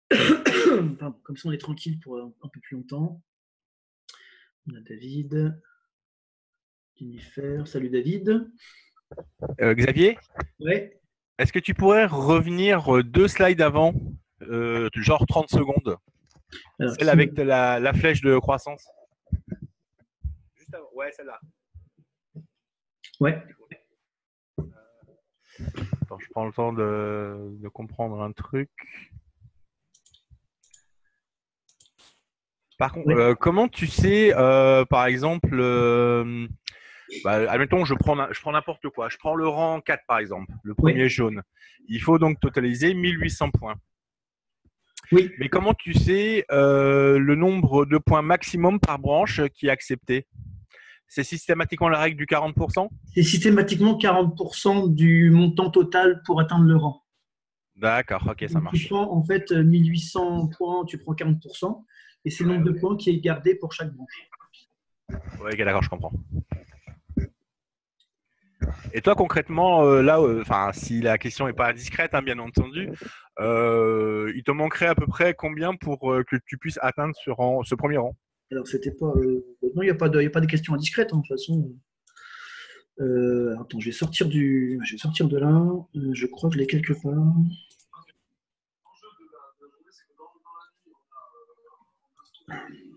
Pardon, comme ça, on est tranquille pour un peu plus longtemps. On a David, Jennifer. Salut David. Xavier, Ouais. est-ce que tu pourrais revenir 2 slides avant, genre 30 secondes, Alors, celle qui avec me... la flèche de croissance? Juste avant. Ouais, celle-là. Ouais. Attends, je prends le temps de comprendre un truc. Par contre, Ouais. comment tu sais, par exemple, admettons, je prends n'importe quoi. Je prends le rang 4, par exemple, le premier Ouais. jaune. Il faut donc totaliser 1800 points. Oui. Mais comment tu sais le nombre de points maximum par branche qui est accepté? C'est systématiquement la règle du 40%? C'est systématiquement 40% du montant total pour atteindre le rang. D'accord, ok, ça Donc, tu marche. prends en fait 1800 points, tu prends 40%, et c'est le nombre de points qui est gardé pour chaque branche. Ouais, ok, d'accord, je comprends. Et toi, concrètement, là, si la question n'est pas indiscrète, hein, bien entendu, il te manquerait à peu près combien pour que tu puisses atteindre ce premier rang? Alors, c'était pas. Non, il y a pas de questions indiscrètes, hein, de toute façon. Attends, je vais sortir de là. Je crois que je l'ai quelque part.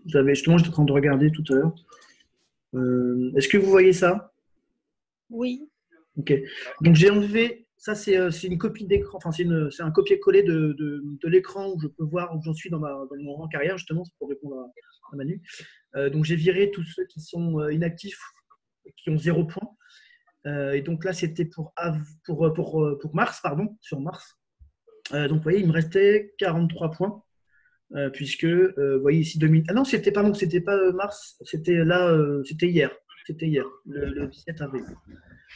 Justement, j'étais en train de regarder tout à l'heure. Est-ce que vous voyez ça? Oui. Ok. Donc j'ai enlevé. Ça, c'est une copie d'écran. Enfin, c'est un copier-coller de l'écran où je peux voir où j'en suis dans mon rang carrière, justement, c'est pour répondre à Manu. Donc j'ai viré tous ceux qui sont inactifs, qui ont 0 point. Et donc là, c'était pour mars, pardon, sur mars. Donc vous voyez, il me restait 43 points. Puisque, vous voyez ici, 2000... Ah non, c'était pas mars, c'était là, c'était hier. C'était hier, le 17 avril.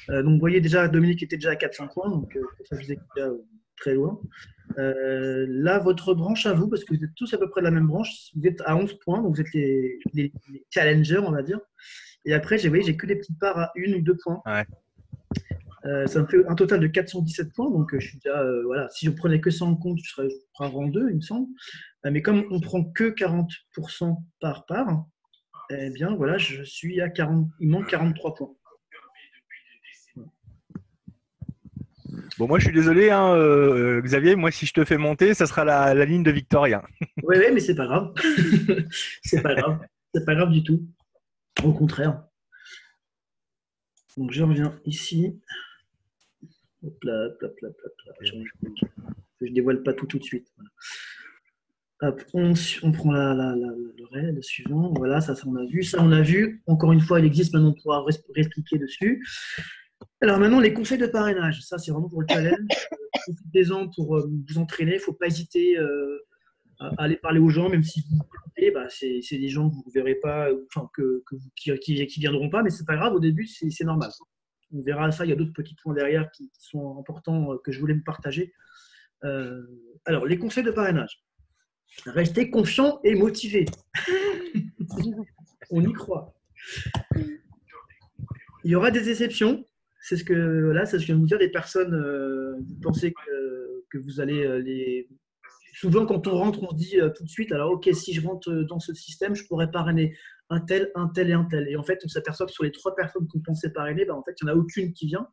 Donc, vous voyez déjà, Dominique était déjà à 400 points, donc pour ça, je disais qu'il était très loin. Là, votre branche à vous, parce que vous êtes tous à peu près de la même branche, vous êtes à 11 points, donc vous êtes les challengers, on va dire. Et après, vous voyez, j'ai que des petites parts à 1 ou 2 points. Ouais. Ça me fait un total de 417 points, donc je suis déjà, voilà, si je prenais que ça en compte, je serais en rang 2, il me semble. Mais comme on prend que 40% par part, eh bien voilà, je suis à 40, il manque 43 points. Bon, moi, je suis désolé, hein, Xavier. Moi, si je te fais monter, ça sera la ligne de Victoria. Oui, oui, mais c'est pas grave. C'est pas grave. C'est pas grave du tout. Au contraire. Donc je reviens ici. Hop là, hop là, hop là, hop là. Je dévoile pas tout de suite. Voilà. Hop, on prend le suivant. Voilà, ça on a vu. Ça, on a vu. Encore une fois, il existe maintenant, on pourra réexpliquer dessus. Alors maintenant, les conseils de parrainage. Ça, c'est vraiment pour le challenge. Profitez-en pour vous entraîner. Il ne faut pas hésiter à aller parler aux gens, même si vous vous plantez, bah, c'est des gens que vous ne verrez pas, enfin, qui viendront pas, mais c'est pas grave, au début, c'est normal. On verra ça, il y a d'autres petits points derrière qui sont importants que je voulais vous partager. Euh, alors, les conseils de parrainage. Restez confiant et motivé. On y croit. Il y aura des exceptions. C'est ce que là, c'est ce que je viens de vous dire. Des personnes, vous pensez que vous allez les. Souvent, quand on rentre, on se dit tout de suite, alors ok, si je rentre dans ce système, je pourrais parrainer un tel, un tel et un tel. Et en fait, on s'aperçoit que sur les 3 personnes qu'on pensait parrainer, bah, en fait, il n'y en a aucune qui vient.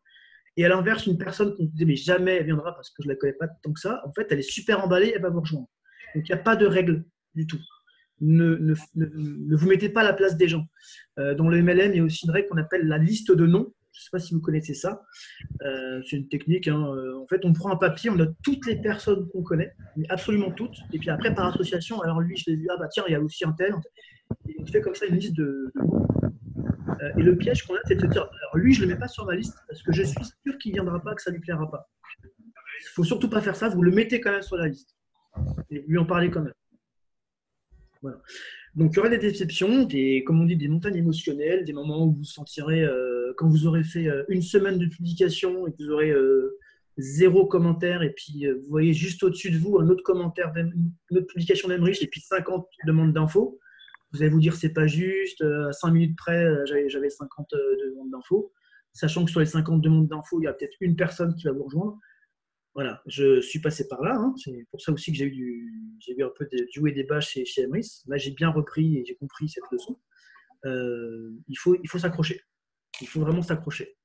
Et à l'inverse, une personne qu'on se disait, mais jamais elle viendra parce que je ne la connais pas tant que ça, en fait, elle est super emballée, elle va vous rejoindre. Donc, il n'y a pas de règle du tout. Ne vous mettez pas à la place des gens. Dans le MLM, il y a aussi une règle qu'on appelle la liste de noms. Je ne sais pas si vous connaissez ça. C'est une technique. Hein. En fait, on prend un papier, on note toutes les personnes qu'on connaît, mais absolument toutes. Et puis après, par association, alors lui, je l'ai vu, ah bah tiens, il y a aussi un tel. Et on fait comme ça une liste de noms. Et le piège qu'on a, c'est de se dire, alors lui, je ne le mets pas sur ma liste parce que je suis sûr qu'il ne viendra pas, que ça ne lui plaira pas. Il ne faut surtout pas faire ça, vous le mettez quand même sur la liste. Et vous lui en parlez quand même. Voilà. Donc, il y aura des déceptions, comme on dit, des montagnes émotionnelles, des moments où vous sentirez, quand vous aurez fait une semaine de publication et que vous aurez 0 commentaire, et puis vous voyez juste au-dessus de vous un autre commentaire, une autre publication d'Emrich, et puis 50 demandes d'infos. Vous allez vous dire, c'est pas juste, à 5 minutes près, j'avais 50 demandes d'infos, sachant que sur les 50 demandes d'infos, il y a peut-être une personne qui va vous rejoindre. Voilà, je suis passé par là. Hein. C'est pour ça aussi que j'ai eu un peu du haut et des bas chez Emrys. Là, j'ai bien repris et j'ai compris cette leçon. Il faut s'accrocher. Il faut vraiment s'accrocher.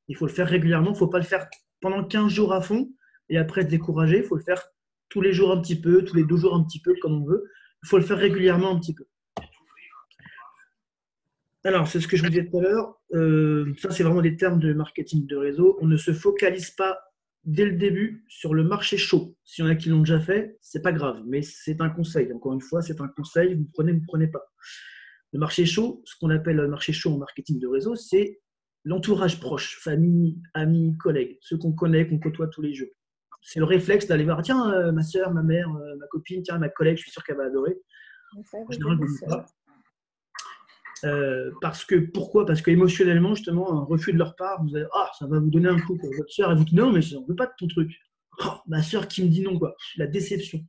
Il faut le faire régulièrement. Il ne faut pas le faire pendant 15 jours à fond et après se décourager. Il faut le faire tous les jours un petit peu, tous les 2 jours un petit peu, comme on veut. Il faut le faire régulièrement un petit peu. Alors, c'est ce que je vous disais tout à l'heure. Ça, c'est vraiment des termes de marketing de réseau. On ne se focalise pas dès le début sur le marché chaud. S'il y en a qui l'ont déjà fait, c'est pas grave, mais c'est un conseil. Encore une fois, c'est un conseil. Vous ne prenez pas. Le marché chaud, ce qu'on appelle le marché chaud en marketing de réseau, c'est l'entourage proche, famille, amis, collègues, ceux qu'on connaît, qu'on côtoie tous les jours. C'est le réflexe d'aller voir, tiens, ma soeur, ma mère, ma copine, tiens, ma collègue, je suis sûr qu'elle va adorer. En général, je ne dis pas. Pourquoi? Parce qu'émotionnellement, justement, un refus de leur part, vous allez, ça va vous donner un coup. Quoi. Votre soeur, elle vous dit non, mais je ne veux pas de ton truc. Ma soeur qui me dit non, quoi. La déception.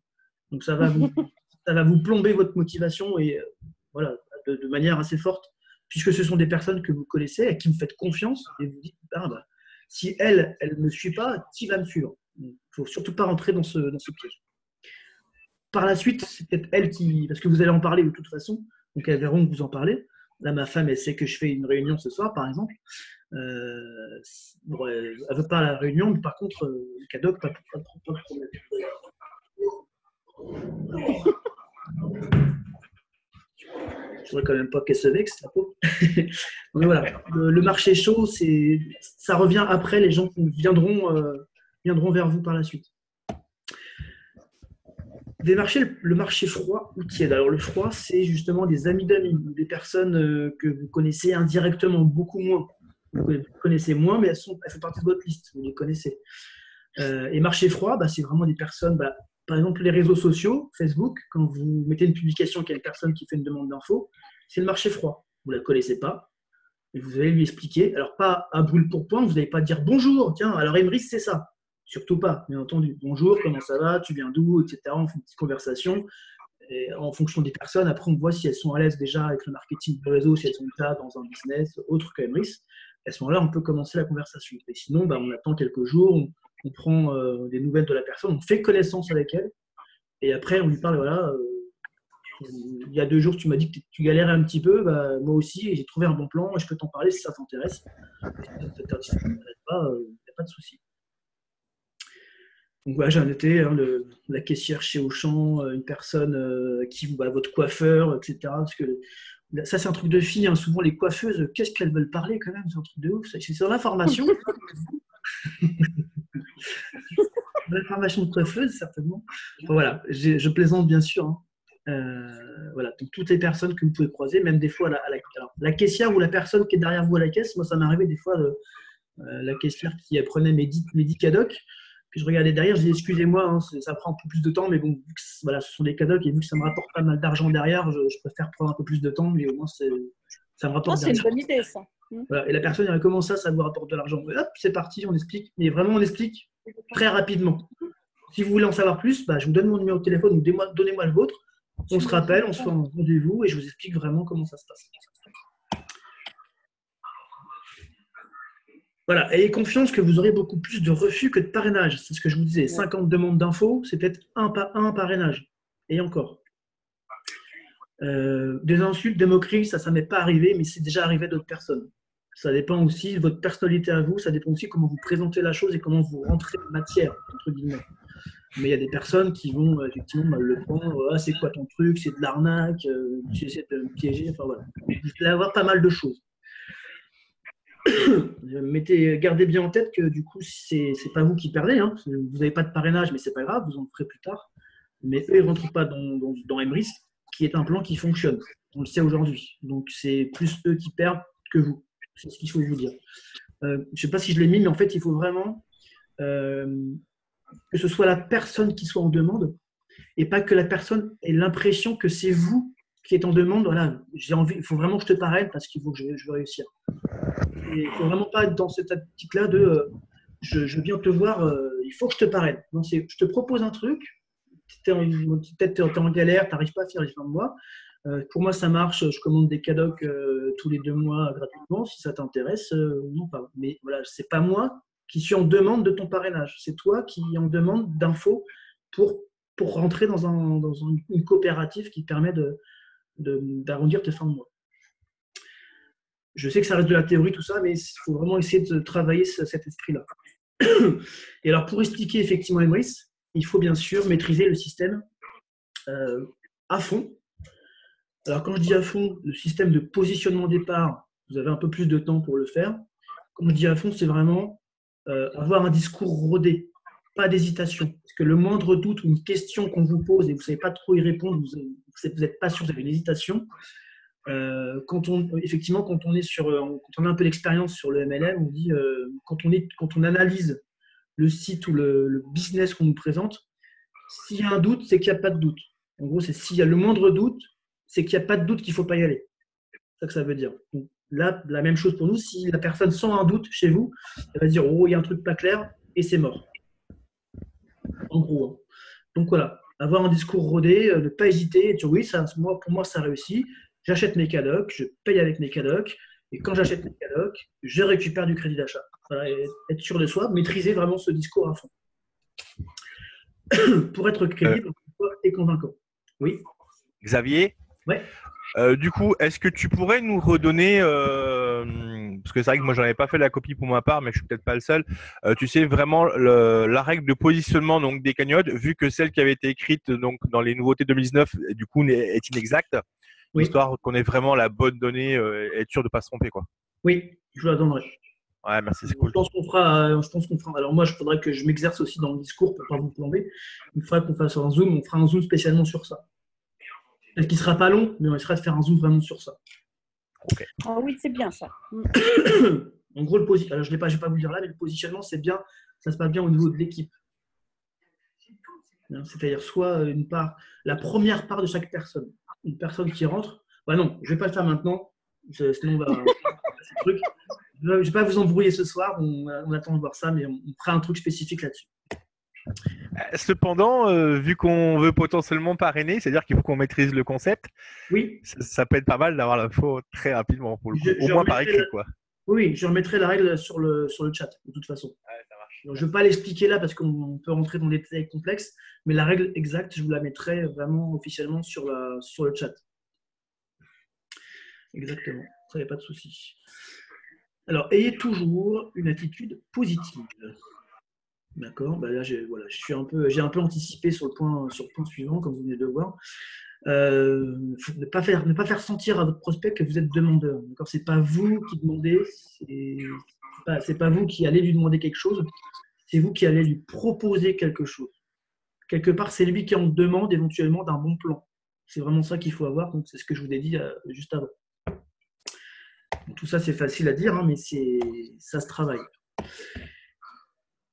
Donc ça va vous plomber votre motivation et voilà, de manière assez forte, puisque ce sont des personnes que vous connaissez, à qui vous faites confiance, et vous dites, si elle ne me suit pas, qui va me suivre? Il ne faut surtout pas rentrer dans ce piège. Par la suite, c'est peut-être elle qui, parce que vous allez en parler de toute façon, donc elles verront que vous en parlez. Là, ma femme, elle sait que je fais une réunion ce soir, par exemple. Elle ne veut pas la réunion, mais par contre, le cadeau, pas de problème. Je voudrais quand même pas qu'elle se vexe, la pauvre. Mais voilà, le marché chaud, ça revient après, les gens viendront vers vous par la suite. Le marché froid ou tiède. Alors le froid, c'est justement des amis d'amis, des personnes que vous connaissez indirectement, beaucoup moins. Vous connaissez moins, mais elles font partie de votre liste, vous les connaissez. Et marché froid, c'est vraiment des personnes, par exemple les réseaux sociaux, Facebook, quand vous mettez une publication qu'il y a une personne qui fait une demande d'info, c'est le marché froid. Vous ne la connaissez pas, et vous allez lui expliquer. Alors pas à brûle pour point, vous n'allez pas dire bonjour, tiens, alors Emrys, c'est ça. Surtout pas, bien entendu. Bonjour, comment ça va, tu viens d'où, etc. On fait une petite conversation. Et en fonction des personnes, après, on voit si elles sont à l'aise déjà avec le marketing de réseau, si elles sont déjà dans un business autre qu'Emrys. À ce moment-là, on peut commencer la conversation. Et sinon, on attend quelques jours, on prend des nouvelles de la personne, on fait connaissance avec elle. Et après, on lui parle, voilà, il y a 2 jours, tu m'as dit que tu galérais un petit peu, moi aussi, et j'ai trouvé un bon plan, et je peux t'en parler si ça t'intéresse. Si ça ne t'intéresse pas, il n'y a pas de souci. Donc voilà, j'ai noté la caissière chez Auchan, une personne votre coiffeur, etc. Parce que ça, c'est un truc de fille. Hein. Souvent, les coiffeuses, qu'est-ce qu'elles veulent parler quand même? C'est un truc de ouf. C'est sur l'information. L'information de coiffeuse, certainement. Enfin, voilà, je plaisante bien sûr. Hein. Voilà, donc toutes les personnes que vous pouvez croiser, même des fois la caissière ou la personne qui est derrière vous à la caisse. Moi, ça m'est arrivé des fois la caissière qui prenait mes 10 cadocs. Puis je regardais derrière, je dis excusez-moi, hein, ça prend un peu plus de temps, mais bon, vu que, voilà, ce sont des cadeaux et vu que ça me rapporte pas mal d'argent derrière, je préfère prendre un peu plus de temps, mais au moins ça me rapporte c'est une bonne idée ça. Voilà. Et la personne, elle comment ça vous rapporte de l'argent? Hop, c'est parti, on explique, mais vraiment on explique très rapidement. Si vous voulez en savoir plus, je vous donne mon numéro de téléphone ou donnez-moi le vôtre, on se rappelle, on se fait un rendez-vous et je vous explique vraiment comment ça se passe. Voilà, ayez confiance que vous aurez beaucoup plus de refus que de parrainage. C'est ce que je vous disais. 50 demandes d'infos, c'est peut-être un parrainage. Et encore. Des insultes, des moqueries, ça m'est pas arrivé, mais c'est déjà arrivé à d'autres personnes. Ça dépend aussi de votre personnalité à vous, ça dépend aussi comment vous présentez la chose et comment vous rentrez en matière, entre guillemets. Mais il y a des personnes qui vont effectivement mal le prendre. C'est quoi ton truc? C'est de l'arnaque, tu essaies de me piéger. Enfin voilà. Vous allez avoir pas mal de choses. Gardez bien en tête que du coup, c'est pas vous qui perdez. Hein. Vous n'avez pas de parrainage, mais c'est pas grave, vous en ferez plus tard. Mais eux, ils ne rentrent pas dans Emrys, qui est un plan qui fonctionne. On le sait aujourd'hui. Donc, c'est plus eux qui perdent que vous. C'est ce qu'il faut vous dire. Je ne sais pas si je l'ai mis, mais en fait, il faut vraiment que ce soit la personne qui soit en demande et pas que la personne ait l'impression que c'est vous qui êtes en demande. Voilà, j'ai envie, il faut vraiment que je te parraine parce qu'il faut que je veux réussir. Et il ne faut vraiment pas être dans cette optique-là de je viens te voir, il faut que je te parraine. Non, je te propose un truc, peut-être tu es en galère, tu n'arrives pas à faire les fins de mois. Pour moi, ça marche, je commande des cadocs tous les 2 mois gratuitement. Si ça t'intéresse, non pas. Mais voilà, c'est pas moi qui suis en demande de ton parrainage. C'est toi qui es en demande d'infos pour rentrer dans une coopérative qui te permet d'arrondir tes fins de mois. Je sais que ça reste de la théorie, tout ça, mais il faut vraiment essayer de travailler cet esprit-là. Et alors, pour expliquer effectivement Emrys, il faut bien sûr maîtriser le système à fond. Alors, quand je dis à fond, le système de positionnement départ, vous avez un peu plus de temps pour le faire. Quand je dis à fond, c'est vraiment avoir un discours rodé, pas d'hésitation. Parce que le moindre doute ou une question qu'on vous pose et vous ne savez pas trop y répondre, vous n'êtes pas sûr, vous avez une hésitation. Effectivement, quand on a un peu d'expérience sur le MLM, on dit quand on analyse le site ou le business qu'on nous présente, s'il y a un doute, c'est qu'il n'y a pas de doute. En gros, c'est s'il y a le moindre doute, c'est qu'il n'y a pas de doute qu'il ne faut pas y aller. C'est ça que ça veut dire. Donc, là, la même chose pour nous. Si la personne sent un doute chez vous, elle va dire « Oh, il y a un truc pas clair » et c'est mort. En gros. Hein. Donc voilà, avoir un discours rodé, ne pas hésiter, et dire « Oui, pour moi, ça réussit. J'achète mes CADOC, je paye avec mes CADOC, et quand j'achète mes CADOC, je récupère du crédit d'achat. » Voilà, être sûr de soi, maîtriser vraiment ce discours à fond. Pour être crédible et convaincant. Oui. Xavier, ouais. Du coup, est-ce que tu pourrais nous redonner, parce que c'est vrai que moi j'en avais pas fait la copie pour ma part, mais je suis peut-être pas le seul. Tu sais vraiment la règle de positionnement donc des cagnottes, vu que celle qui avait été écrite donc dans les nouveautés 2019 du coup est inexacte, oui. Histoire qu'on ait vraiment la bonne donnée et être sûr de pas se tromper quoi. Oui, je vous la donnerai. Ouais, merci, c'est cool. Je pense qu'on fera. Alors moi, il faudrait que je m'exerce aussi dans le discours pour pas vous plomber. Il faudra qu'on fasse un zoom. On fera un zoom spécialement sur ça. Peut-être qu'il sera pas long, mais on essaiera de faire un zoom vraiment sur ça. Okay. Oh oui, c'est bien ça. En gros, alors je vais pas vous le dire là, mais le positionnement, c'est bien. Ça se passe bien au niveau de l'équipe. C'est-à-dire soit la première part de chaque personne. Une personne qui rentre. Bah non, je vais pas le faire maintenant. Sinon, on va faire ce truc. Je ne vais pas vous embrouiller ce soir, on attend de voir ça, mais on fera un truc spécifique là-dessus. Cependant, vu qu'on veut potentiellement parrainer, c'est-à-dire qu'il faut qu'on maîtrise le concept, oui. Ça peut être pas mal d'avoir l'info très rapidement, pour le coup, au moins par écrit. Quoi. Oui, je remettrai la règle sur le chat, de toute façon. Ouais, ça marche. Donc, je ne vais pas l'expliquer là parce qu'on peut rentrer dans des détails complexes, mais la règle exacte, je vous la mettrai vraiment officiellement sur le chat. Exactement, ça n'y a pas de souci. Alors, ayez toujours une attitude positive. D'accord. Là, j'ai un peu anticipé sur le point suivant, comme vous venez de le voir. Ne pas faire sentir à votre prospect que vous êtes demandeur. D'accord. C'est pas vous qui demandez, c'est pas vous qui allez lui demander quelque chose. C'est vous qui allez lui proposer quelque chose. Quelque part, c'est lui qui en demande éventuellement d'un bon plan. C'est vraiment ça qu'il faut avoir. Donc, c'est ce que je vous ai dit juste avant. Tout ça, c'est facile à dire, hein, mais ça se travaille.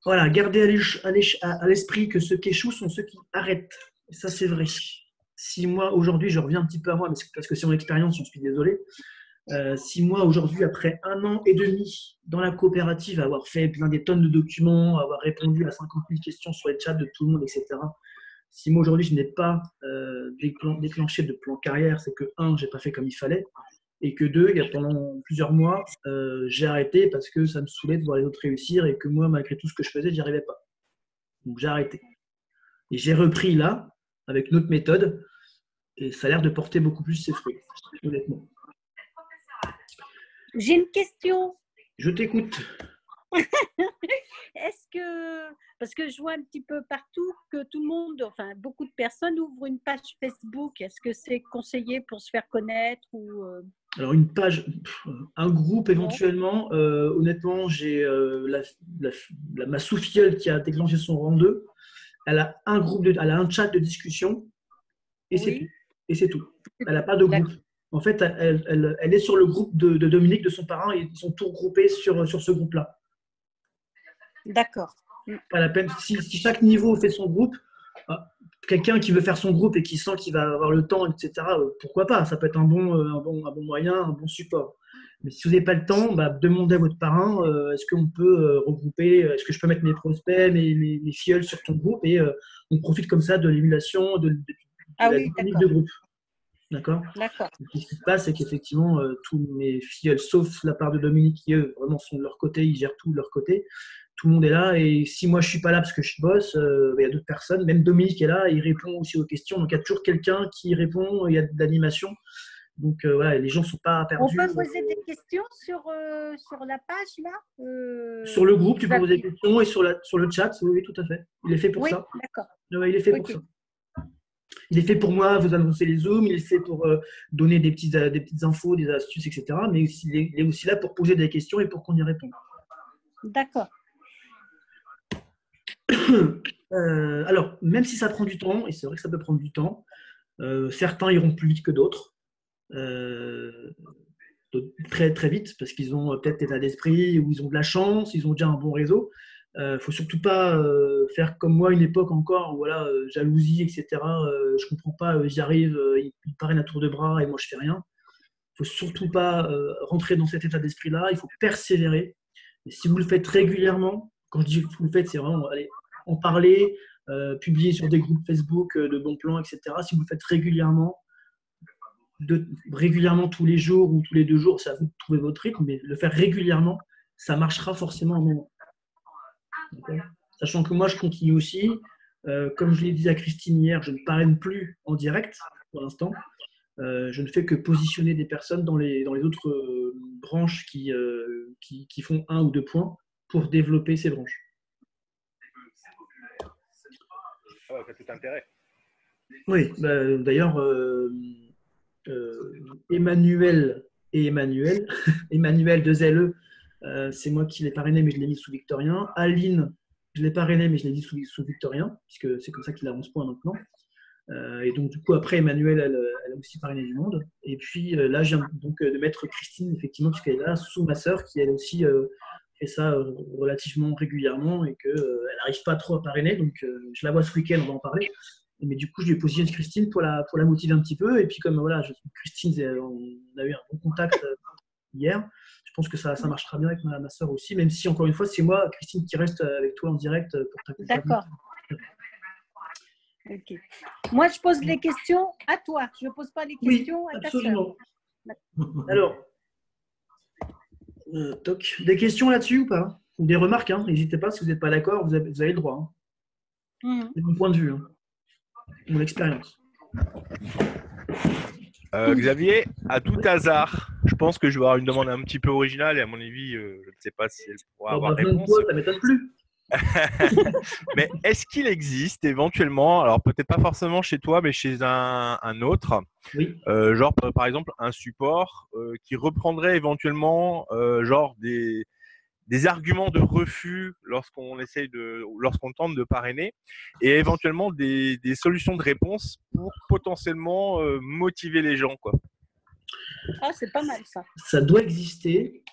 Voilà, gardez à l'esprit que ceux qui échouent sont ceux qui arrêtent. Et ça, c'est vrai. Si moi, aujourd'hui, je reviens un petit peu à moi, parce que c'est mon expérience, j'en suis désolé. Si moi, aujourd'hui, après 1 an et demi dans la coopérative, avoir fait plein des tonnes de documents, avoir répondu à 50 000 questions sur les chats de tout le monde, etc., si moi, aujourd'hui, je n'ai pas déclenché de plan carrière, c'est que 1, je n'ai pas fait comme il fallait, et que 2, pendant plusieurs mois, j'ai arrêté parce que ça me saoulait de voir les autres réussir et que moi, malgré tout ce que je faisais, j'y arrivais pas. Donc, j'ai arrêté. Et j'ai repris là, avec une autre méthode, et ça a l'air de porter beaucoup plus ses fruits, honnêtement. J'ai une question. Je t'écoute. Est-ce que, parce que je vois un petit peu partout que tout le monde, enfin beaucoup de personnes ouvrent une page Facebook. Est-ce que c'est conseillé pour se faire connaître ou Alors une page, un groupe éventuellement. Honnêtement, j'ai ma sous-filleule qui a déclenché son rang 2. Elle a elle a un chat de discussion et c'est tout. Et c'est tout. Elle n'a pas de groupe. En fait, elle est sur le groupe de Dominique, de son parent, et ils sont tous regroupés sur ce groupe-là. D'accord. Pas la peine. Si chaque niveau fait son groupe, quelqu'un qui veut faire son groupe et qui sent qu'il va avoir le temps, etc., pourquoi pas? Ça peut être un bon moyen, un bon support. Mais si vous n'avez pas le temps, demandez à votre parrain, est-ce qu'on peut regrouper, est-ce que je peux mettre mes prospects, mes filleuls sur ton groupe et on profite comme ça de l'émulation de la dynamique de groupe. D'accord. Ce qui se passe, c'est qu'effectivement, tous mes filleuls, sauf la part de Dominique, qui eux, vraiment sont de leur côté, ils gèrent tout de leur côté. tout le monde est là. Et si moi je suis pas là parce que je bosse, il y a d'autres personnes. Même Dominique est là, il répond aussi aux questions. Donc il y a toujours quelqu'un qui répond. Il y a de l'animation. Donc voilà, les gens sont pas On perdus. peut poser des questions sur la page là Sur le groupe, tu peux poser des questions et sur le chat, oui, tout à fait. Il est fait pour ça. Oui, d'accord. Ouais, il est fait pour ça. Il est fait pour moi, vous annoncer les zooms, il est fait pour donner des petites infos, des astuces, etc. Mais il est aussi là pour poser des questions et pour qu'on y réponde. D'accord. Alors, même si ça prend du temps, et c'est vrai que ça peut prendre du temps, certains iront plus vite que d'autres. Très très vite parce qu'ils ont peut-être l'état d'esprit ou ils ont de la chance, ils ont déjà un bon réseau. Faut surtout pas faire comme moi une époque encore où voilà, jalousie, etc. Je comprends pas, j'y arrive, il parraine à tour de bras et moi je fais rien. Faut surtout pas rentrer dans cet état d'esprit-là. Il faut persévérer. Et si vous le faites régulièrement, quand je dis que vous le faites, c'est vraiment aller en parler, publier sur des groupes Facebook de bons plans, etc. Si vous le faites régulièrement, tous les jours ou tous les 2 jours, c'est à vous de trouver votre rythme, mais le faire régulièrement, ça marchera forcément un moment. Sachant que moi, je continue aussi. Comme je l'ai dit à Christine hier, je ne parraine plus en direct pour l'instant. Je ne fais que positionner des personnes dans les autres branches qui font 1 ou 2 points pour développer ces branches. Ah ouais, ça a tout intérêt. Oui, d'ailleurs, Emmanuel et Emmanuel, Emmanuel 2LE, c'est moi qui l'ai parrainé, mais je l'ai mis sous Victorien. Aline, je l'ai parrainé, mais je l'ai dit sous Victorien, puisque c'est comme ça qu'il a 11 points maintenant. Et donc, du coup, après, Emmanuel, elle a aussi parrainé du monde. Et puis là, je viens donc de mettre Christine, effectivement, puisqu'elle est là, sous ma sœur, qui elle aussi fait ça relativement régulièrement et qu'elle n'arrive pas trop à parrainer. Donc, je la vois ce week-end, on va en parler. Mais du coup, je lui ai positionné Christine pour la motiver un petit peu. Et puis, comme voilà, Christine, on a eu un bon contact hier. Je pense que ça marchera bien avec ma soeur aussi, même si, encore une fois, c'est moi, Christine, qui reste avec toi en direct pour t'accompagner. D'accord. Ok. Moi, je pose les questions à toi. Je ne pose pas les questions à ta soeur. Alors, des questions là-dessus ou pas? Ou des remarques, hein? N'hésitez pas, si vous n'êtes pas d'accord, vous avez le droit. Hein. C'est mon point de vue, hein. Mon expérience. Xavier, à tout hasard, je pense que je vais avoir une demande un petit peu originale et à mon avis, je ne sais pas si elle pourra avoir réponse. Ça ne m'étonne plus. Mais est-ce qu'il existe éventuellement, alors peut-être pas forcément chez toi, mais chez un autre, oui. Genre par exemple un support qui reprendrait éventuellement genre des arguments de refus lorsqu'on tente de parrainer et éventuellement des solutions de réponse pour potentiellement motiver les gens, quoi. Ah, c'est pas mal ça. Ça doit exister.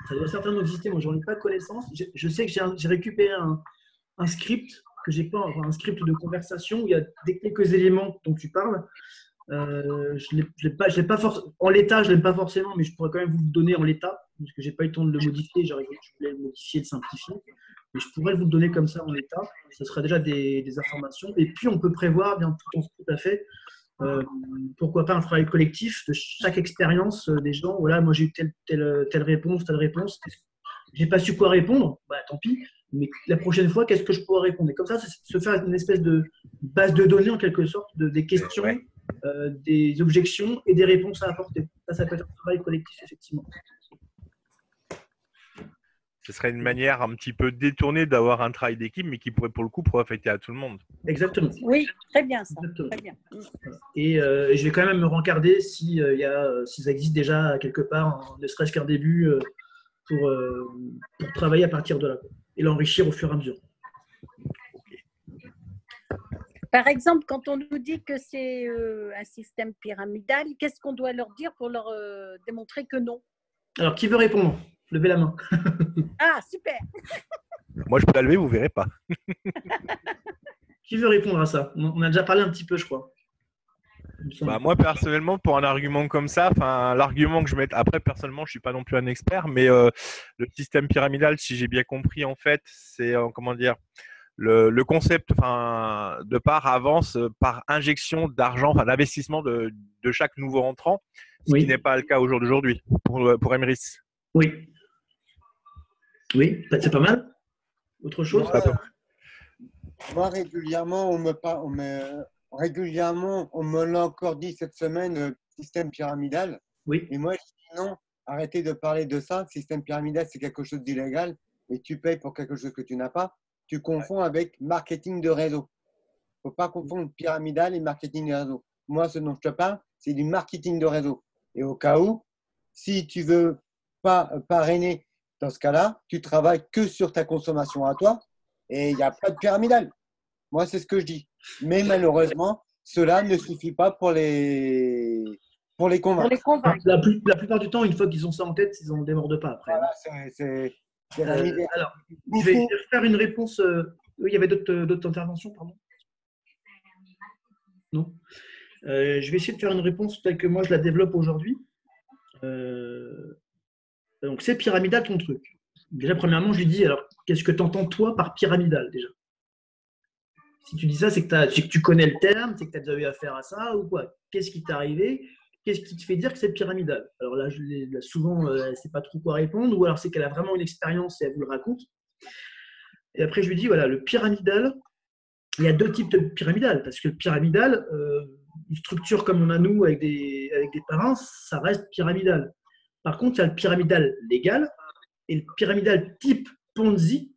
Ça doit certainement exister. Moi, j'en ai pas connaissance. Je sais que j'ai récupéré un script que j'ai pas, un script de conversation où il y a quelques éléments dont tu parles. Je l'ai pas en l'état, je l'aime pas forcément, mais je pourrais quand même vous le donner en l'état parce que j'ai pas eu le temps de le modifier. Je voulais le modifier, le simplifier, mais je pourrais vous le donner comme ça en l'état. Ce sera déjà des informations. Et puis on peut prévoir bien tout à fait. Pourquoi pas un travail collectif de chaque expérience des gens. Voilà, moi j'ai eu telle réponse, telle réponse. J'ai pas su quoi répondre, bah tant pis. Mais la prochaine fois, qu'est-ce que je pourrais répondre? Et comme ça, se faire une espèce de base de données en quelque sorte, des questions, des objections et des réponses à apporter. Ça peut être un travail collectif effectivement. Ce serait une manière un petit peu détournée d'avoir un travail d'équipe, mais qui pourrait pour le coup affecter à tout le monde. Exactement. Oui, très bien ça. Très bien. Et je vais quand même me rencarder si ça existe déjà quelque part, ne serait-ce qu'un début pour travailler à partir de là et l'enrichir au fur et à mesure. Par exemple, quand on nous dit que c'est un système pyramidal, qu'est-ce qu'on doit leur dire pour leur démontrer que non? Alors, qui veut répondre? Levez la main. Ah, super. Moi, je peux la lever, vous ne verrez pas. Qui veut répondre à ça? On a déjà parlé un petit peu, je crois. Bah, moi, personnellement, pour un argument comme ça, l'argument que je mets… Après, personnellement, je ne suis pas non plus un expert, mais le système pyramidal, si j'ai bien compris, en fait, c'est, comment dire… Le concept de part avance par injection d'argent, d'investissement de chaque nouveau entrant, ce qui n'est pas le cas au jour d'aujourd'hui pour Emrys. Oui. Oui, c'est pas mal. Autre chose? Moi, régulièrement, régulièrement, on me l'a encore dit cette semaine, système pyramidal. Oui. Et moi, je dis non, arrêtez de parler de ça. Système pyramidal, c'est quelque chose d'illégal et tu payes pour quelque chose que tu n'as pas. Tu confonds avec marketing de réseau. Il ne faut pas confondre pyramidal et marketing de réseau. Moi, ce dont je te parle, c'est du marketing de réseau. Et au cas où, si tu veux pas parrainer, dans ce cas-là, tu travailles que sur ta consommation à toi et il n'y a pas de pyramidal. Moi, c'est ce que je dis. Mais malheureusement, cela ne suffit pas pour les convaincre. La plupart du temps, une fois qu'ils ont ça en tête, ils n'en démordent pas après. Voilà, Alors, je vais faire une réponse. Il y avait d'autres interventions, pardon? Non. Je vais essayer de faire une réponse telle que moi je la développe aujourd'hui. Donc, c'est pyramidal ton truc. Déjà, premièrement, je lui dis, alors, qu'est-ce que tu entends toi par pyramidal déjà? Si tu dis ça, c'est que tu connais le terme, c'est que tu as déjà eu affaire à ça ou quoi? Qu'est-ce qui t'est arrivé? Qu'est-ce qui te fait dire que c'est pyramidal? Alors là, souvent, elle ne sait pas trop quoi répondre, ou alors c'est qu'elle a vraiment une expérience et elle vous le raconte. Et après, je lui dis, voilà, le pyramidal, il y a deux types de pyramidal, parce que le pyramidal, une structure comme on a nous avec des parrains, ça reste pyramidal. Par contre, il y a le pyramidal légal et le pyramidal type Ponzi,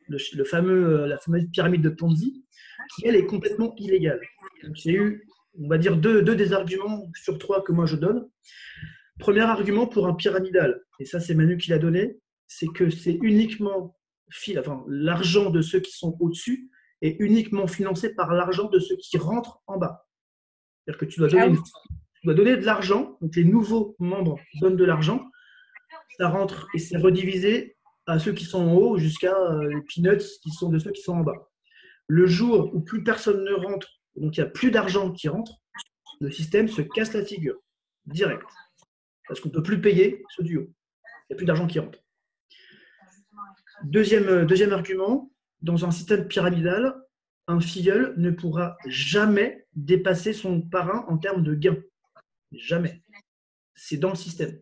la fameuse pyramide de Ponzi, qui, elle, est complètement illégale. Donc, j'ai eu, on va dire, deux des arguments sur trois que moi je donne. Premier argument pour un pyramidal, et ça c'est Manu qui l'a donné, c'est que c'est uniquement l'argent de ceux qui sont au-dessus est uniquement financé par l'argent de ceux qui rentrent en bas. C'est-à-dire que tu dois donner de l'argent, donc les nouveaux membres donnent de l'argent, ça rentre et c'est redivisé à ceux qui sont en haut jusqu'à les peanuts qui sont de ceux qui sont en bas. Le jour où plus personne ne rentre, donc il n'y a plus d'argent qui rentre, le système se casse la figure, direct. Parce qu'on ne peut plus payer ce duo. Il n'y a plus d'argent qui rentre. Deuxième argument, dans un système pyramidal, un filleul ne pourra jamais dépasser son parrain en termes de gains. Jamais. C'est dans le système.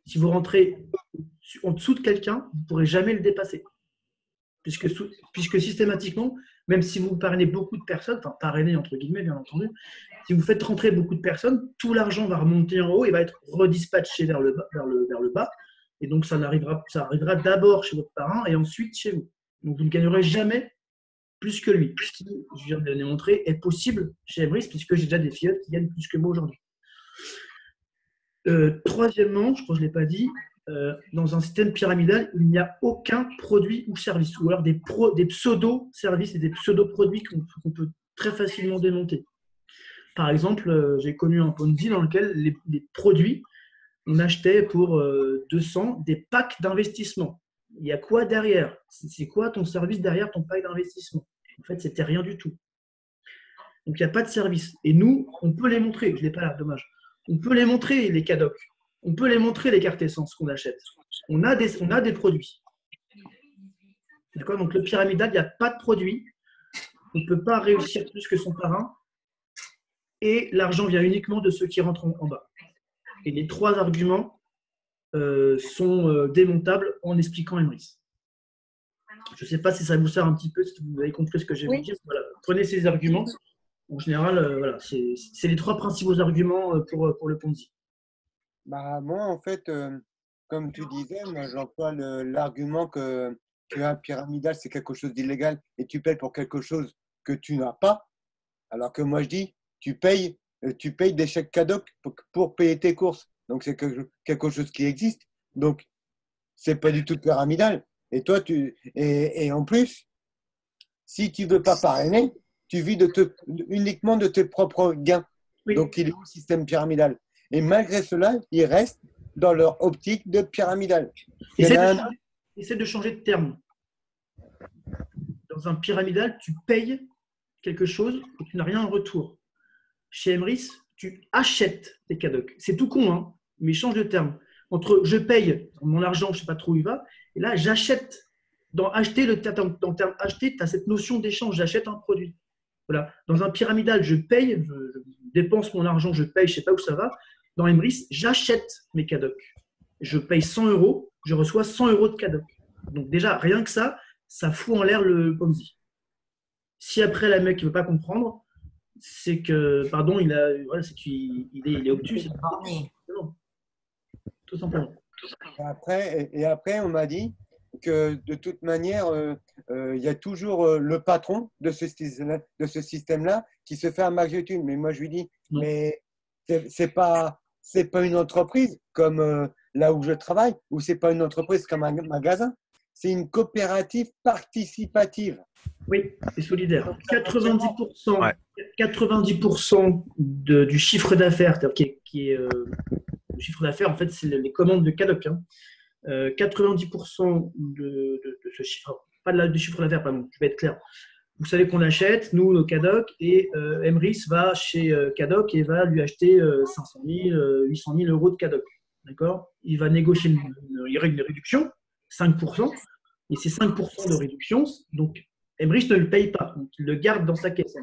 Si vous rentrez en dessous de quelqu'un, vous ne pourrez jamais le dépasser. Puisque systématiquement, même si vous parrainez beaucoup de personnes, enfin parrainez entre guillemets bien entendu, si vous faites rentrer beaucoup de personnes, tout l'argent va remonter en haut et va être redispatché vers le bas. Et donc ça arrivera d'abord chez votre parrain et ensuite chez vous. Donc vous ne gagnerez jamais plus que lui. Ce qui, je viens de le démontrer, est possible chez Emrys, puisque j'ai déjà des filleuls qui gagnent plus que moi aujourd'hui. Troisièmement, je crois que je ne l'ai pas dit, dans un système pyramidal, il n'y a aucun produit ou service, ou alors des pseudo-services et des pseudo-produits qu'on peut très facilement démonter. Par exemple, j'ai connu un Ponzi dans lequel les produits, on achetait pour 200 des packs d'investissement. Il y a quoi derrière? C'est quoi ton service derrière ton pack d'investissement? En fait, c'était rien du tout. Donc, il n'y a pas de service. Et nous, on peut les montrer. Je ne l'ai pas là, dommage. On peut les montrer, les CADOC. On peut les montrer, les cartes essence qu'on achète. On a des produits. D'accord? Donc, le pyramidal, il n'y a pas de produit. On ne peut pas réussir plus que son parrain. Et l'argent vient uniquement de ceux qui rentrent en bas. Et les trois arguments sont démontables en expliquant Emrys. Je ne sais pas si ça vous sert un petit peu, si vous avez compris ce que j'ai dit. Voilà. Prenez ces arguments. En général, voilà, c'est les trois principaux arguments pour le Ponzi. Bah, moi, en fait, comme tu disais, moi, j'emploie l'argument qu'un pyramidal, c'est quelque chose d'illégal et tu payes pour quelque chose que tu n'as pas. Alors que moi, je dis, tu payes des chèques CADOC pour payer tes courses. Donc, c'est quelque chose qui existe. Donc, c'est pas du tout pyramidal. Et toi, et en plus, si tu veux pas parrainer, tu vis uniquement de tes propres gains. Oui. Donc, il est au système pyramidal. Et malgré cela, ils restent dans leur optique de pyramidal. Essaie de changer de terme. Dans un pyramidal, tu payes quelque chose et tu n'as rien en retour. Chez Emrys, tu achètes tes CADOC. C'est tout con, hein, mais change de terme. Entre je paye mon argent, je ne sais pas trop où il va, et là, j'achète. Dans le terme acheter, tu as cette notion d'échange. J'achète un produit. Voilà. Dans un pyramidal, je paye, je dépense mon argent, je paye, je ne sais pas où ça va. Dans Emrys, j'achète mes CADOC. Je paye 100 €, je reçois 100 euros de cadeau. Donc déjà, rien que ça, ça fout en l'air le Ponzi. Si après, la mec ne veut pas comprendre, c'est que, pardon, c'est qu'il est obtus. C'est non, tout simplement. Et après, on m'a dit que de toute manière, il y a toujours le patron de ce système-là qui se fait un max de thunes. Mais moi, je lui dis, mais c'est pas une entreprise comme là où je travaille, ou c'est pas une entreprise comme un magasin. C'est une coopérative participative. Oui, c'est solidaire. 90%, ouais. 90% du chiffre d'affaires, qui est le chiffre d'affaires, en fait, c'est les commandes de Cadoc. 90% de ce chiffre, pas du chiffre d'affaires, pardon, je vais être clair. Vous savez qu'on achète, nous, nos Cadoc, et Emrys va chez Cadoc et va lui acheter 500 000, 800 000 euros de Cadoc. D'accord ? Il va négocier il y aura une réduction, 5%, et ces 5% de réduction, donc Emrys ne le paye pas, donc il le garde dans sa caisse.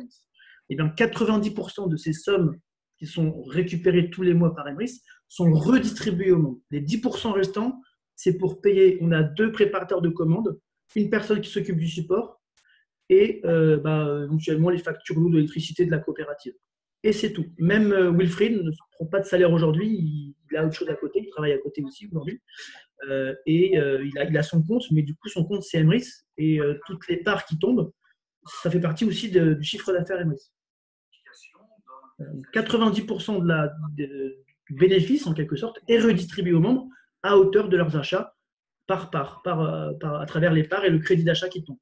Et bien 90% de ces sommes qui sont récupérées tous les mois par Emrys sont redistribuées au monde. Les 10% restants, c'est pour payer. On a 2 préparateurs de commandes, une personne qui s'occupe du support et éventuellement les factures d'eau, d'électricité de la coopérative. Et c'est tout. Même Wilfried ne prend pas de salaire aujourd'hui, il a autre chose à côté, il travaille à côté aussi aujourd'hui. Il a son compte, mais du coup, son compte, c'est Emrys. Et toutes les parts qui tombent, ça fait partie aussi du chiffre d'affaires Emrys. 90% du bénéfice, en quelque sorte, est redistribué aux membres à hauteur de leurs achats à travers les parts et le crédit d'achat qui tombe.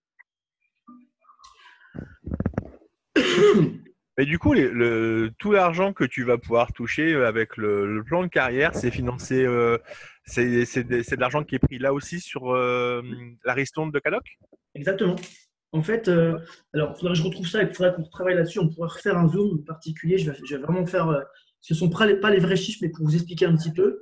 Mais du coup, tout l'argent que tu vas pouvoir toucher avec le plan de carrière, c'est financé, c'est de l'argent qui est pris là aussi sur la ristourne de Cadoc ? Exactement. En fait, alors, il faudrait que je retrouve ça, il faudrait qu'on retravaille là-dessus. On pourrait refaire un zoom particulier. Je vais vraiment faire. Ce ne sont pas les vrais chiffres, mais pour vous expliquer un petit peu.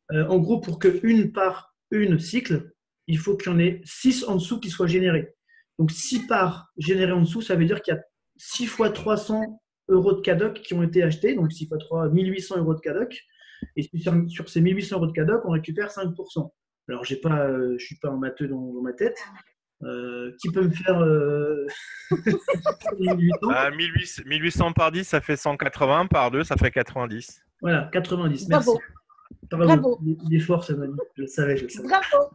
En gros, pour qu'une part, une cycle, il faut qu'il y en ait 6 en dessous qui soient générés. Donc, 6 parts générées en dessous, ça veut dire qu'il y a 6 fois 300 euros de Cadoc qui ont été achetés. Donc, 6 fois 3, 1800 euros de Cadoc. Et sur ces 1800 euros de Cadoc, on récupère 5%. Alors, je ne suis pas un matheux dans ma tête. Qui peut me faire 1800 par 10, ça fait 180, par 2, ça fait 90. Voilà, 90. Bravo. Merci. Bravo. Il est fort, ça m'a dit. Je le savais. Bravo.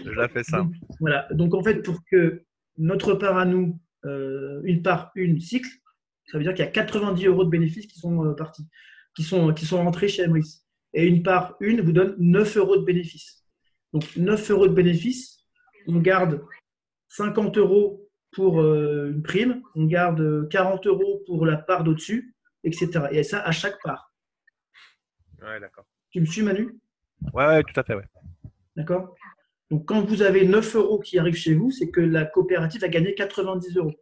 Je l'ai fait ça. Voilà. Donc, en fait, pour que notre part à nous, une part, une cycle, ça veut dire qu'il y a 90 euros de bénéfices qui sont partis, qui sont rentrés chez Emrys. Et une part, une vous donne 9 euros de bénéfices. Donc, 9 euros de bénéfices, on garde 50 euros pour une prime, on garde 40 euros pour la part d'au-dessus, etc. Et ça à chaque part. Ouais, d'accord. Tu me suis, Manu ? Ouais, tout à fait, ouais. D'accord ? Donc, quand vous avez 9 euros qui arrivent chez vous, c'est que la coopérative a gagné 90 euros.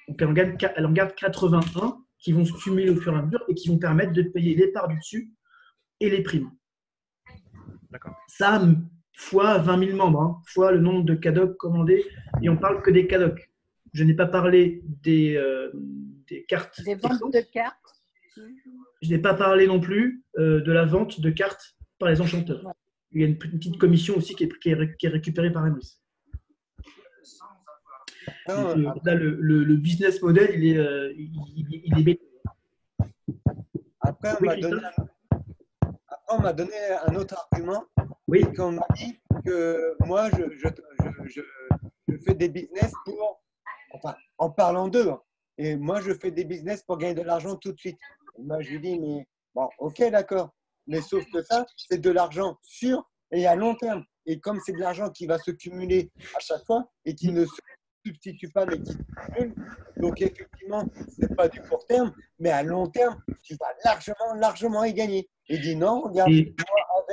Donc, elle en garde 81 qui vont se cumuler au fur et à mesure et qui vont permettre de payer les parts du dessus et les primes. D'accord. Ça, fois 20 000 membres, fois le nombre de Cadoc commandés, et on parle que des Cadoc. Je n'ai pas parlé des cartes. Des ventes de cartes. Je n'ai pas parlé non plus de la vente de cartes par les enchanteurs. Ouais. Il y a une petite commission aussi qui est récupérée par Emrys. Là, le business model, il est bête. Après, on m'a donné un autre argument. Oui. Qu'on m'a dit que moi, je fais des business en parlant d'eux. Et moi, je fais des business pour gagner de l'argent tout de suite. Et moi, je lui dis, mais bon, ok, d'accord. Mais sauf que ça, c'est de l'argent sûr et à long terme. Et comme c'est de l'argent qui va se cumuler à chaque fois et qui ne se substitue pas, mais qui se cumule, donc effectivement, ce n'est pas du court terme, mais à long terme, tu vas largement y gagner. Et dit non, regarde, moi,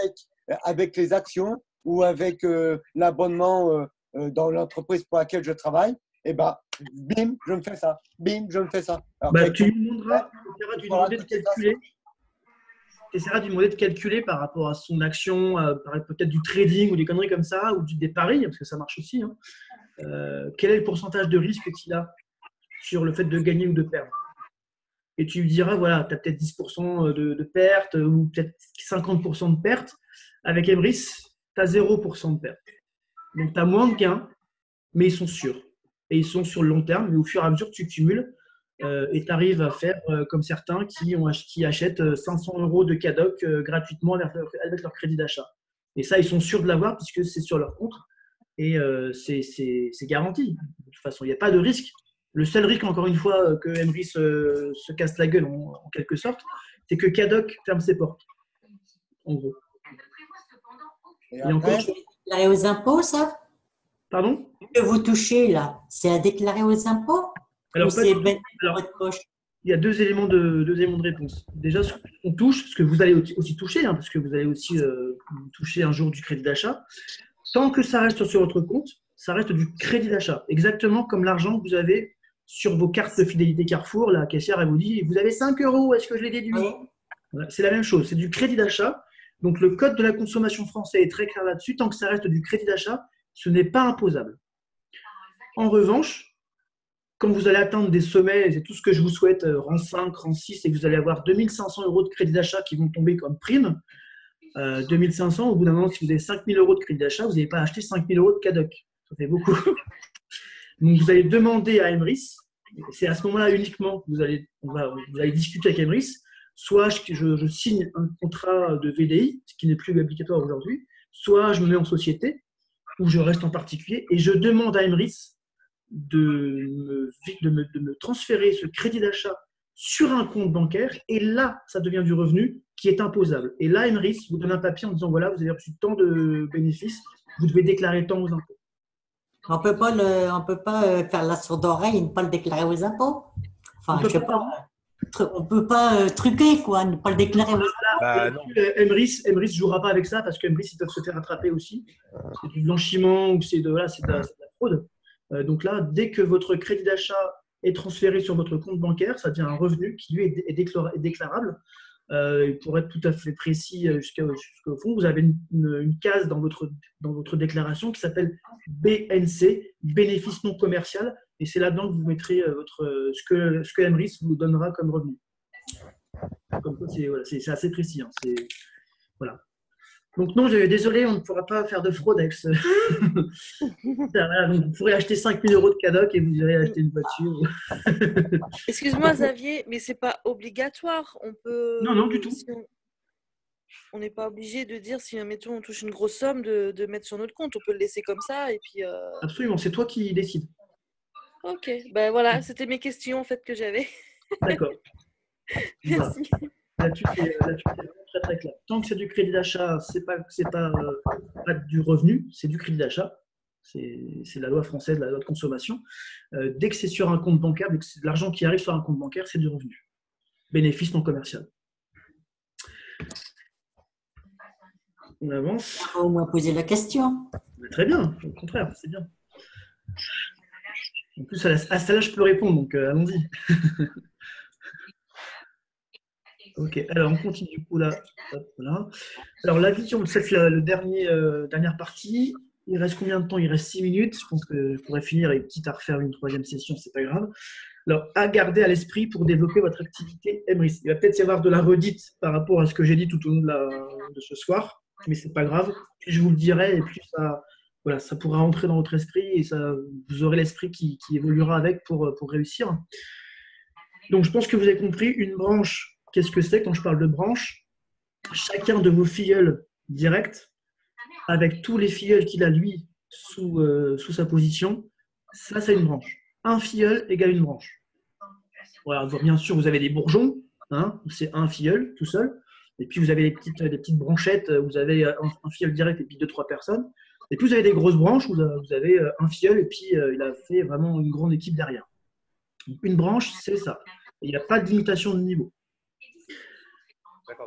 avec les actions ou avec l'abonnement dans l'entreprise pour laquelle je travaille, et ben, bim, je me fais ça. Bim, je me fais ça. Alors, tu lui demanderas, tu lui demander de calculer. Tu essaieras de lui demander de calculer par rapport à son action, peut-être du trading ou des conneries comme ça, ou des paris, parce que ça marche aussi. Quel est le pourcentage de risque qu'il a sur le fait de gagner ou de perdre? Et tu lui diras, voilà, tu as peut-être 10% de pertes ou peut-être 50% de pertes. Avec Emrys, tu as 0% de perte. Donc, tu as moins de gains, mais ils sont sûrs. Et ils sont sur le long terme, mais au fur et à mesure, tu cumules et tu arrives à faire comme certains qui achètent 500 € de CADOC gratuitement avec leur crédit d'achat. Et ça, ils sont sûrs de l'avoir puisque c'est sur leur compte et c'est garanti. De toute façon, il n'y a pas de risque. Le seul risque, encore une fois, que Emrys se casse la gueule en quelque sorte, c'est que CADOC ferme ses portes, en gros. Et Et encore, après, Déclaré aux impôts, ça? pardon? Que vous touchez là, c'est à déclarer aux impôts? Alors, Ou pas c'est du tout. bête dans Alors, votre poche? il y a deux éléments de réponse. Déjà, ce qu'on touche, ce que vous allez aussi toucher, hein, parce que vous allez aussi toucher un jour du crédit d'achat. Tant que ça reste sur votre compte, ça reste du crédit d'achat. Exactement comme l'argent que vous avez sur vos cartes de fidélité Carrefour. La caissière, elle vous dit, vous avez 5 €, est-ce que je les déduis? Oui. Voilà, c'est la même chose, c'est du crédit d'achat. Donc, le code de la consommation français est très clair là-dessus. Tant que ça reste du crédit d'achat, ce n'est pas imposable. En revanche, quand vous allez atteindre des sommets, et c'est tout ce que je vous souhaite, rang 5, rang 6, et que vous allez avoir 2500 € de crédit d'achat qui vont tomber comme prime, 2500, au bout d'un moment, si vous avez 5000 € de crédit d'achat, vous n'allez pas acheter 5000 € de CADOC. Ça fait beaucoup. Donc, vous allez demander à Emrys, c'est à ce moment-là uniquement que vous allez discuter avec Emrys, soit je signe un contrat de VDI, ce qui n'est plus obligatoire aujourd'hui, soit je me mets en société, ou je reste en particulier, et je demande à Emrys de me transférer ce crédit d'achat sur un compte bancaire, et là, ça devient du revenu qui est imposable. Et là, Emrys vous donne un papier en disant, voilà, vous avez reçu tant de bénéfices, vous devez déclarer tant aux impôts. On peut pas faire la sourde oreille et ne pas le déclarer aux impôts. Enfin, je sais pas. On peut pas truquer, quoi, ne pas le déclarer aux impôts. Bah, non. Emrys ne jouera pas avec ça parce qu'Emrys, ils peuvent se faire attraper aussi. C'est du blanchiment ou c'est de la fraude. Donc là, dès que votre crédit d'achat est transféré sur votre compte bancaire, ça devient un revenu qui, lui, est déclarable. Pour être tout à fait précis jusqu'au fond, vous avez une case dans votre déclaration qui s'appelle BNC, bénéfice non commercial, et c'est là-dedans que vous mettrez ce que Emrys vous donnera comme revenu. Comme ça, c'est assez précis. Hein, voilà. Donc non, désolé, on ne pourra pas faire de fraude avec ce… Voilà, donc vous pourrez acheter 5000 € de CADOC et vous irez acheter une voiture. Excuse-moi Xavier, mais c'est pas obligatoire. On peut. Non, du tout. Si on n'est pas obligé de dire si, mettons, on touche une grosse somme de mettre sur notre compte. On peut le laisser comme ça et puis. Absolument, c'est toi qui décides. Ok, ben voilà, c'était mes questions en fait que j'avais. D'accord. Merci. Voilà. Là-dessus, c'est vraiment très très clair. Tant que c'est du crédit d'achat, c'est pas du revenu, c'est du crédit d'achat. C'est la loi française, la loi de consommation. Dès que c'est sur un compte bancaire, dès que c'est de l'argent qui arrive sur un compte bancaire, c'est du revenu. Bénéfice non commercial. On avance. On va au moins poser la question. Très bien, au contraire, c'est bien. En plus, à celle-là, je peux répondre, donc allons-y. Ok, alors on continue du coup là. Hop, voilà. Alors la vision, c'est la dernière partie. Il reste combien de temps? Il reste 6 minutes. Je pense que je pourrais finir et quitte à refaire une troisième session, c'est pas grave. Alors, à garder à l'esprit pour développer votre activité Emrys. Il va peut-être y avoir de la redite par rapport à ce que j'ai dit tout au long de ce soir, mais c'est pas grave. Plus je vous le dirai et plus ça pourra entrer dans votre esprit et vous aurez l'esprit qui évoluera avec pour réussir. Donc, je pense que vous avez compris, une branche. Qu'est-ce que c'est quand je parle de branche? Chacun de vos filleuls directs, avec tous les filleuls qu'il a, lui, sous sa position, ça, c'est une branche. Un filleul égale une branche. Voilà, bien sûr, vous avez des bourgeons, hein, c'est un filleul tout seul. Et puis, vous avez des petites branchettes, vous avez un filleul direct et puis 2-3 personnes. Et puis, vous avez des grosses branches, vous avez un filleul et puis il a fait vraiment une grande équipe derrière. Donc, une branche, c'est ça. Il n'y a pas de limitation de niveau.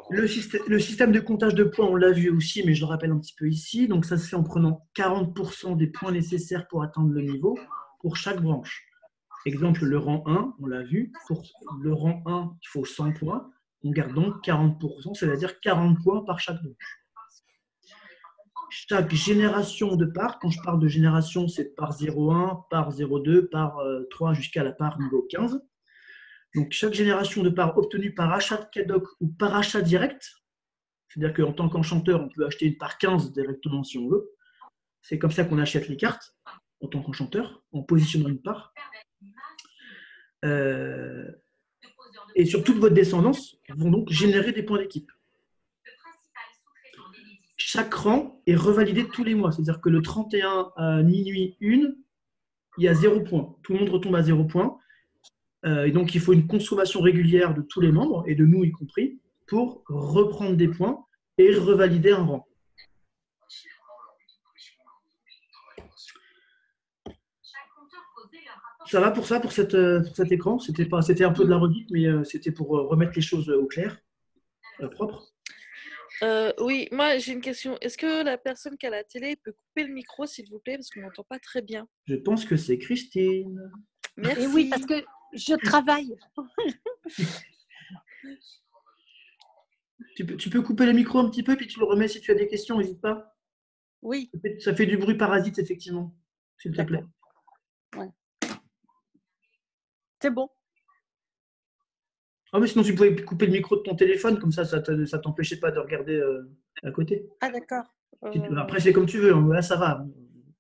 Le système de comptage de points, on l'a vu aussi, mais je le rappelle un petit peu ici. Donc, ça se fait en prenant 40% des points nécessaires pour atteindre le niveau pour chaque branche. Exemple, le rang 1, on l'a vu. Pour le rang 1, il faut 100 points. On garde donc 40%, c'est-à-dire 40 points par chaque branche. Chaque génération de parts, quand je parle de génération, c'est par 0,1, par 0,2, par 3 jusqu'à la part niveau 15. Donc, chaque génération de parts obtenue par achat de CADOC ou par achat direct, C'est-à-dire qu'en tant qu'enchanteur, on peut acheter une part 15 directement si on veut. C'est comme ça qu'on achète les cartes en tant qu'enchanteur, en positionnant une part. Et sur toute votre descendance, vont donc générer des points d'équipe. Chaque rang est revalidé tous les mois. C'est-à-dire que le 31 à minuit 1, il y a 0 point. Tout le monde retombe à 0 point. Et donc, il faut une consommation régulière de tous les membres, et de nous y compris, pour reprendre des points et revalider un rang. Ça va pour ça, pour cet écran. C'était un peu de la redite, mais c'était pour remettre les choses au clair, propre. Oui, moi j'ai une question. Est-ce que la personne qui a la télé peut couper le micro, s'il vous plaît, parce qu'on n'entend pas très bien? Je pense que c'est Christine. Merci. Et oui, parce que je travaille. Tu peux couper le micro un petit peu, puis tu le remets si tu as des questions, n'hésite pas. Oui. Ça fait du bruit parasite, effectivement, s'il te plaît. Ouais. C'est bon. Ah, mais sinon, tu pouvais couper le micro de ton téléphone, comme ça t'empêchait pas de regarder à côté. Ah, d'accord. Après, c'est comme tu veux. Hein. Là, ça va.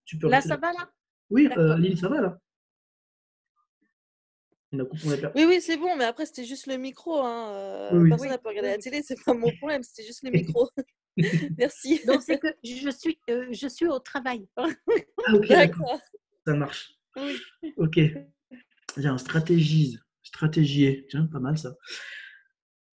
Tu peux là, ça va, là? Oui, Lynn, ça va, là. Oui, c'est bon, mais après, c'était juste le micro. Hein. Oui. Personne n'a pu regarder la télé, c'est pas mon problème, c'était juste le micro. Merci. Donc, c'est que je suis au travail. Ah, ok, d'accord. Ça marche. Oui. Ok. Bien, stratégier. Tiens, pas mal ça.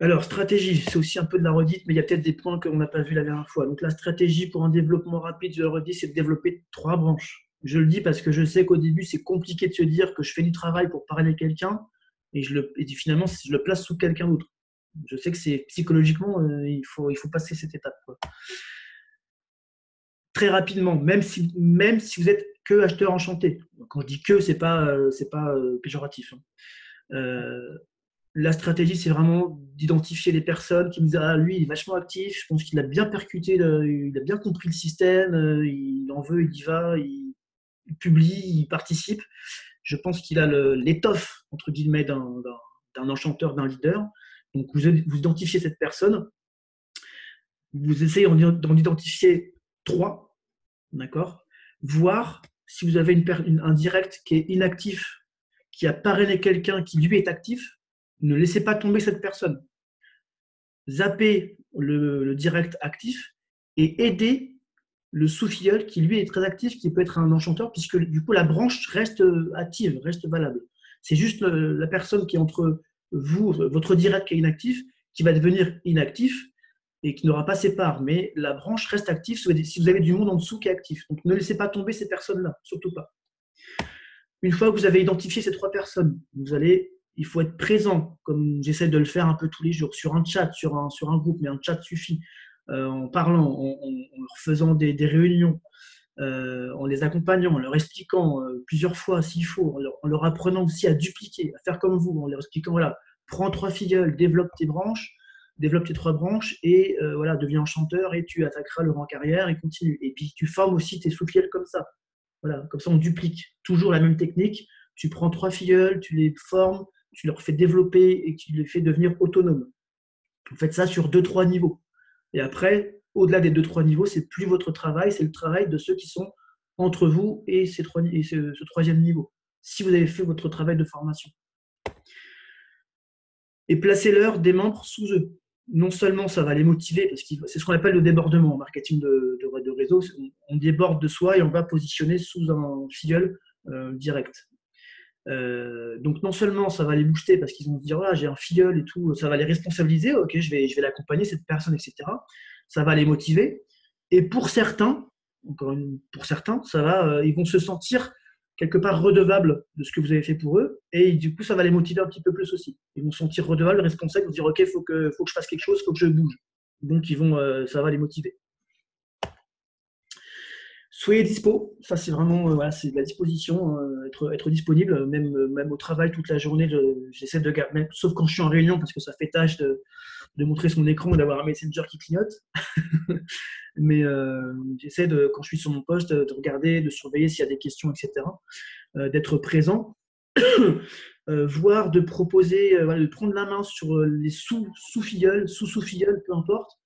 Alors, stratégie, c'est aussi un peu de la redite, mais il y a peut-être des points qu'on n'a pas vu la dernière fois. Donc, la stratégie pour un développement rapide, je le redis, c'est de développer 3 branches. Je le dis parce que je sais qu'au début, c'est compliqué de se dire que je fais du travail pour parrainer quelqu'un et finalement, je le place sous quelqu'un d'autre. Je sais que c'est psychologiquement, il faut passer cette étape, quoi. Très rapidement, même si vous êtes que acheteur enchanté. Quand je dis que, c'est pas péjoratif. La stratégie, c'est vraiment d'identifier les personnes qui me disent « Ah, lui, il est vachement actif, je pense qu'il a bien percuté, il a bien compris le système, il en veut, il y va, il publie, il participe. Je pense qu'il a l'étoffe, entre guillemets, d'un enchanteur, d'un leader. » Donc, vous identifiez cette personne, vous essayez d'en identifier 3, d'accord ? Voir si vous avez un direct qui est inactif, qui a parrainé quelqu'un qui, lui, est actif, ne laissez pas tomber cette personne. Zappez le direct actif et aidez le sous-filleul qui, lui, est très actif, qui peut être un enchanteur, puisque, du coup, la branche reste active, reste valable. C'est juste la personne qui est entre vous, votre direct qui est inactif, qui va devenir inactif et qui n'aura pas ses parts. Mais la branche reste active si vous avez du monde en dessous qui est actif. Donc, ne laissez pas tomber ces personnes-là, surtout pas. Une fois que vous avez identifié ces 3 personnes, il faut être présent, comme j'essaie de le faire un peu tous les jours, sur un chat, sur un groupe, mais un chat suffit, en parlant, en leur faisant des réunions, en les accompagnant, en leur expliquant plusieurs fois s'il faut, en leur apprenant aussi à dupliquer, à faire comme vous, en leur expliquant, voilà, prends 3 filleuls, développe tes 3 branches et voilà, deviens enchanteur et tu attaqueras le rang carrière et continue. Et puis tu formes aussi tes sous-filleuls comme ça. Voilà, comme ça on duplique toujours la même technique. Tu prends 3 filleuls, tu les formes, tu leur fais développer et tu les fais devenir autonomes. Vous faites ça sur 2-3 niveaux. Et après, au-delà des 2-3 niveaux, c'est plus votre travail, c'est le travail de ceux qui sont entre vous et ce 3e niveau, si vous avez fait votre travail de formation. Et placez-leur des membres sous eux. Non seulement ça va les motiver, parce que c'est ce qu'on appelle le débordement en marketing de réseau, on déborde de soi et on va positionner sous un filleul direct. Donc non seulement ça va les booster parce qu'ils vont se dire voilà, j'ai un filleul et tout, ça va les responsabiliser, ok, je vais l'accompagner cette personne, etc. Ça va les motiver. Et pour certains, ils vont se sentir quelque part redevables de ce que vous avez fait pour eux, et du coup ça va les motiver un petit peu plus aussi. Ils vont se sentir redevables, responsables, ils vont se dire ok, faut que je fasse quelque chose, faut que je bouge. Donc ça va les motiver. Soyez dispo, ça c'est vraiment c'est de la disposition, être disponible, même au travail toute la journée, j'essaie de garder, sauf quand je suis en réunion parce que ça fait tâche de montrer son écran et d'avoir un messenger qui clignote. Mais j'essaie quand je suis sur mon poste de regarder, de surveiller s'il y a des questions, etc. D'être présent, voire de proposer, de prendre la main sur les sous-filleuls, peu importe,